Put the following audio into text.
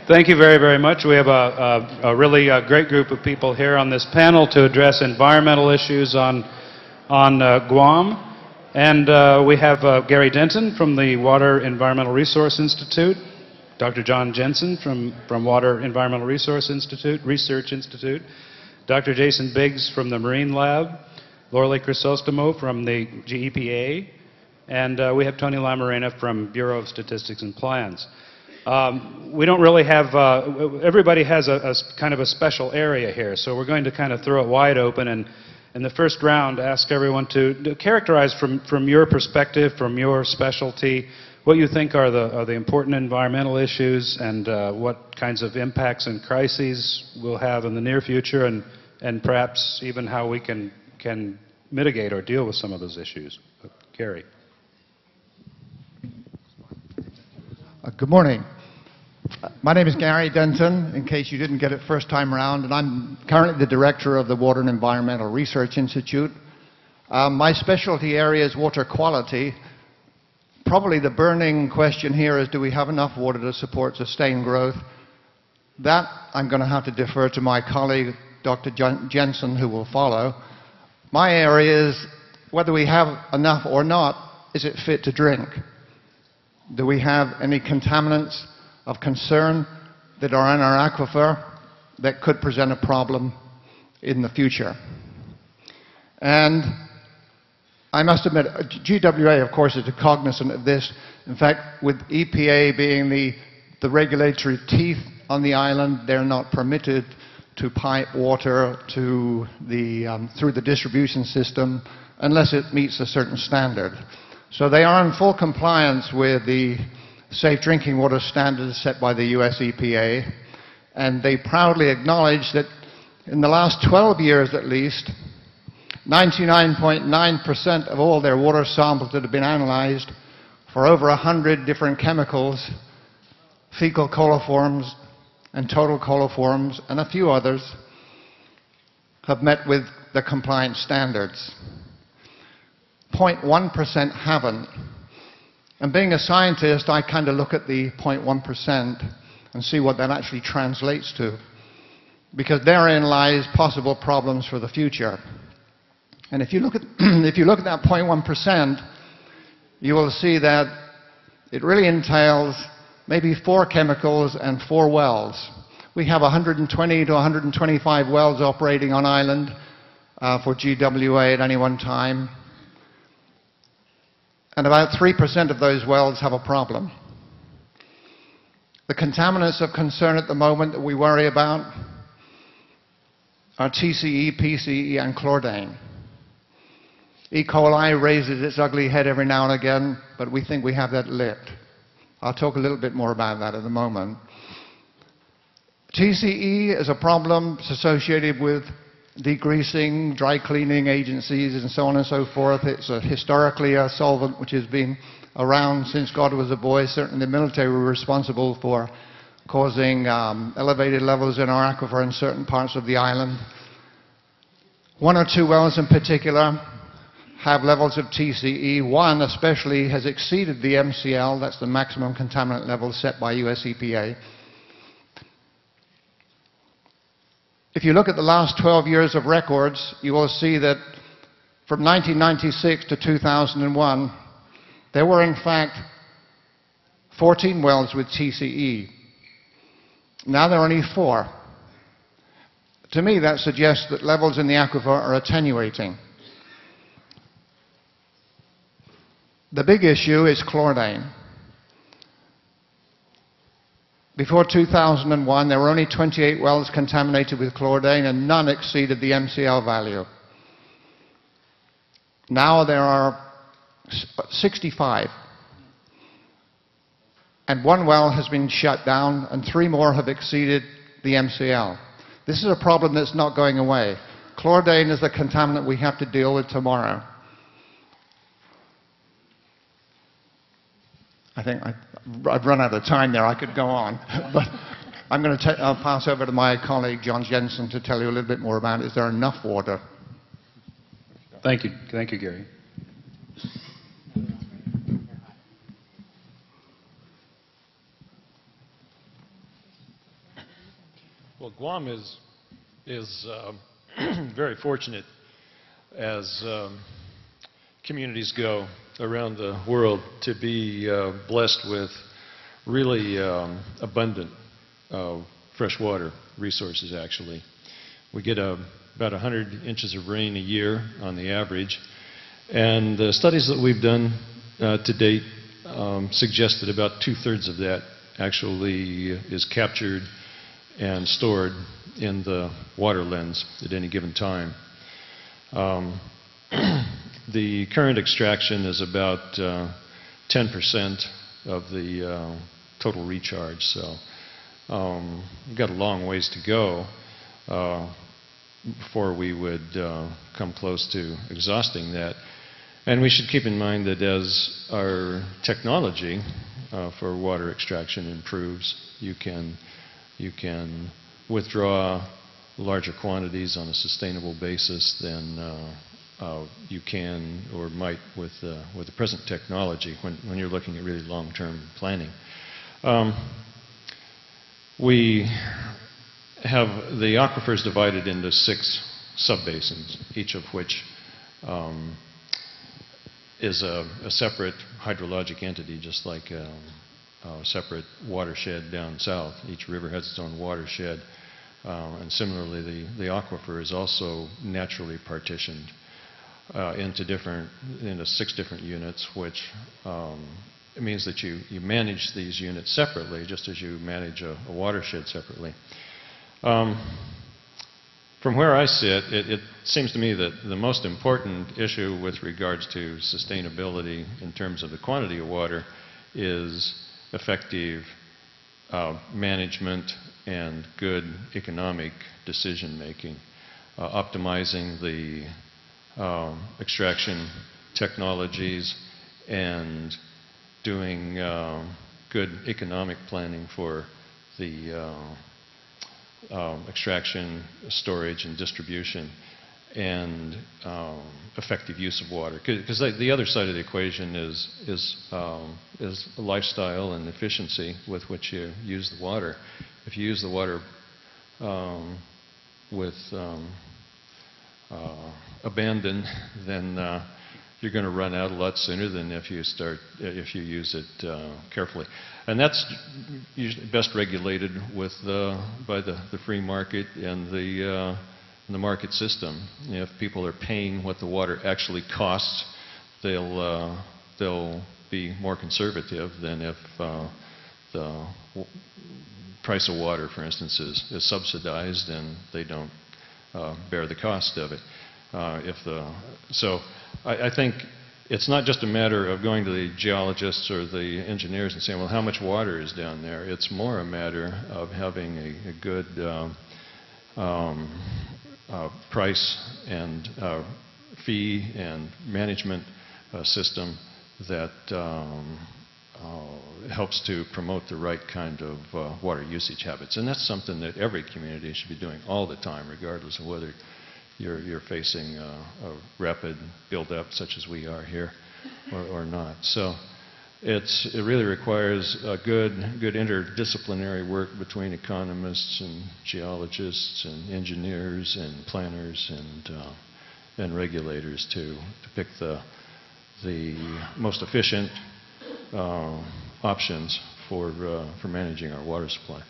Thank you very, very much. We have a really great group of people here on this panel to address environmental issues on Guam. And we have Gary Denton from the Water Environmental Resource Institute, Dr. John Jensen from Water Environmental Research Institute, Dr. Jason Biggs from the Marine Lab, Lorelei Crisostomo from the GEPA, and we have Tony Lamarena from Bureau of Statistics and Plans. We don't really have, everybody has a kind of a special area here, so we're going to kind of throw it wide open and in the first round ask everyone to characterize from your perspective, from your specialty, what you think are the important environmental issues and what kinds of impacts and crises we'll have in the near future and perhaps even how we can mitigate or deal with some of those issues. Gary. Good morning. My name is Gary Denton, in case you didn't get it first time around, and I'm currently the director of the Water and Environmental Research Institute. My specialty area is water quality. Probably the burning question here is, do we have enough water to support sustained growth? That I'm going to have to defer to my colleague, Dr. Jensen, who will follow. My area is, whether we have enough or not, is it fit to drink? Do we have any contaminants of concern that are in our aquifer that could present a problem in the future? And I must admit, GWA, of course, is cognizant of this. In fact, with EPA being the regulatory teeth on the island, they're not permitted to pipe water to through the distribution system unless it meets a certain standard. So they are in full compliance with the safe drinking water standards set by the US EPA, and they proudly acknowledge that in the last 12 years at least, 99.9% of all their water samples that have been analyzed for over 100 different chemicals, fecal coliforms and total coliforms and a few others, have met with the compliance standards. 0.1% haven't. And being a scientist, I kind of look at the 0.1% and see what that actually translates to, because therein lies possible problems for the future. And if you look at that 0.1%, you will see that it really entails maybe 4 chemicals and 4 wells. We have 120 to 125 wells operating on island for GWA at any one time. And about 3% of those wells have a problem. The contaminants of concern at the moment that we worry about are TCE, PCE, and chlordane. E. coli raises its ugly head every now and again, but we think we have that licked. I'll talk a little bit more about that in a moment. TCE is a problem associated with degreasing, dry cleaning agencies, and so on and so forth. It's historically a solvent which has been around since God was a boy. Certainly the military were responsible for causing elevated levels in our aquifer in certain parts of the island. 1 or 2 wells in particular have levels of TCE. 1 especially has exceeded the MCL, that's the maximum contaminant level set by US EPA. If you look at the last 12 years of records, you will see that from 1996 to 2001, there were in fact 14 wells with TCE. Now there are only 4. To me, that suggests that levels in the aquifer are attenuating. The big issue is chlordane. Before 2001, there were only 28 wells contaminated with chlordane, and none exceeded the MCL value. Now there are 65. And 1 well has been shut down, and 3 more have exceeded the MCL. This is a problem that's not going away. Chlordane is the contaminant we have to deal with tomorrow. I think I've run out of time there. I could go on. But I'm going to I'll pass over to my colleague, John Jensen, to tell you a little bit more about it. Is there enough water? Thank you. Thank you, Gary. Well, Guam is very fortunate as communities go around the world to be blessed with really abundant freshwater resources, actually. We get about 100 inches of rain a year on the average, and the studies that we've done to date suggest that about 2/3 of that actually is captured and stored in the water lens at any given time. The current extraction is about 10% of the total recharge, so we've got a long ways to go before we would come close to exhausting that. And we should keep in mind that as our technology for water extraction improves, you can withdraw larger quantities on a sustainable basis than you can or might with the present technology when you're looking at really long-term planning. We have the aquifers divided into 6 subbasins, each of which is a separate hydrologic entity, just like a separate watershed down south. Each river has its own watershed, and similarly the aquifer is also naturally partitioned into 6 different units, which it means that you manage these units separately, just as you manage a watershed separately. From where I sit, it seems to me that the most important issue with regards to sustainability in terms of the quantity of water is effective management and good economic decision making, optimizing the extraction technologies and doing good economic planning for the extraction, storage, and distribution, and effective use of water. Because the other side of the equation is lifestyle and efficiency with which you use the water. If you use the water with abandon, then you're going to run out a lot sooner than if you use it carefully. And that's usually best regulated by the free market and the market system. If people are paying what the water actually costs, they'll be more conservative than if the price of water, for instance, is subsidized and they don't bear the cost of it. So I think it's not just a matter of going to the geologists or the engineers and saying, well, how much water is down there? It's more a matter of having a good price and fee and management system that helps to promote the right kind of water usage habits. And that's something that every community should be doing all the time, regardless of whether you're facing a rapid buildup such as we are here or not. So it really requires a good interdisciplinary work between economists and geologists and engineers and planners and regulators to pick the most efficient options for managing our water supply.